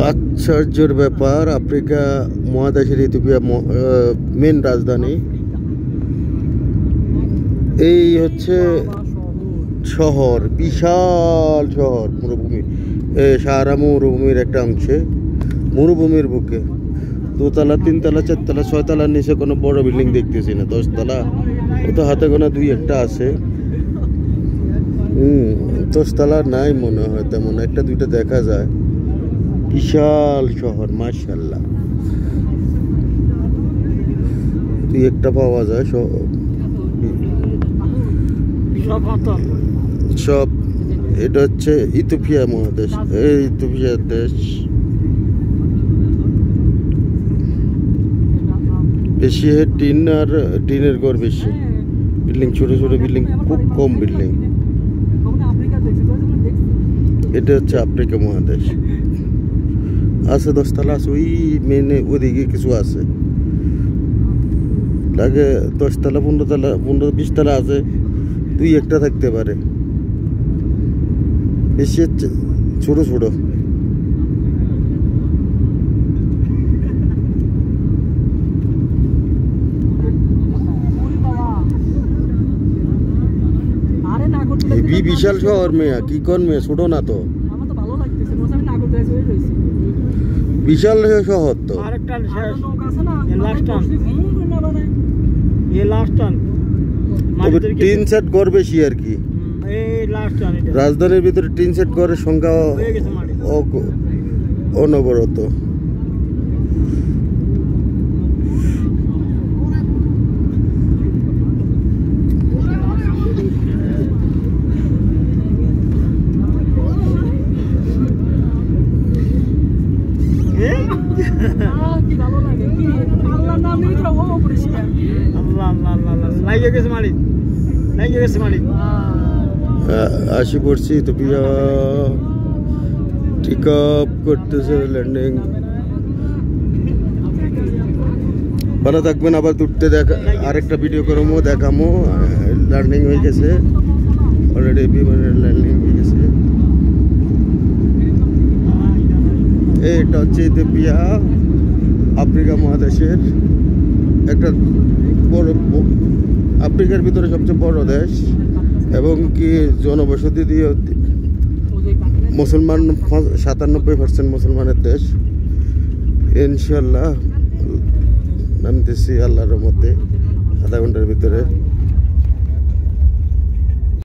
আশ্চর্যের ব্যাপার, আফ্রিকা মহাদেশের ইথিওপিয়া মেন রাজধানী। এই হচ্ছে শহর, বিশাল শহর, মরুভূমি, সাহারা মরুভূমির একটা অংশে, মরুভূমির বুকে। দোতলা, তিনতলা, চারতলা, ছয়তলার নিচে কোনো বড় বিল্ডিং দেখতেছি না। 10 তলা ও তো হাতে গোনা 2-1টা আছে। 10 তলা নাই মনে হয়, তেমন 1-2টা দেখা যায়। বিশাল শহর, মাশাআল্লাহ। 2-1টা পাওয়া যায়। সব এটা হচ্ছে ইথিওপিয়া মহাদেশ, এই ইথিওপিয়ার দেশ। বেশি টিন আর টিনের ঘর বেশি, বিল্ডিং ছোট ছোট বিল্ডিং, খুব কম বিল্ডিং। এটা হচ্ছে আফ্রিকা মহাদেশ। আছে 10 তলা আছে, ওই মেনে ওদিকে কিছু আছে, লাগে 10 তলা, 15 তলা, 15-20 তলা আছে। 2-1টা থাকতে পারে, বেশি হচ্ছে ছোট ছোট। বিশাল শহর মেয়া, কি কোন মেয়ে, ছোট না তো, বিশাল শহর তো। 3 সেট ঘর বেশি আর কি। রাজধানীর ভিতরে 3 সেট ঘরের সংখ্যা অনবরত। আসি পড়ছি ইথিওপিয়া, টেক আপ করতেছে, ল্যান্ডিং। ভালো থাকবেন, আবার তুলতে দেখা আরেকটা ভিডিও করবো, দেখামো। ল্যান্ডিং হয়ে গেছে অলরেডি, বিমানের ল্যান্ডিং হয়ে গেছে। এটা হচ্ছে ইথিওপিয়া, আফ্রিকা মহাদেশের একটা বড়, আফ্রিকার ভিতরে সবচেয়ে বড় দেশ, এবং কি জনবসতি দিয়ে মুসলমান 97% মুসলমানের দেশ। ইনশাল্লাহ নামতেছি আল্লাহর রহমতে আধা ঘন্টার ভিতরে।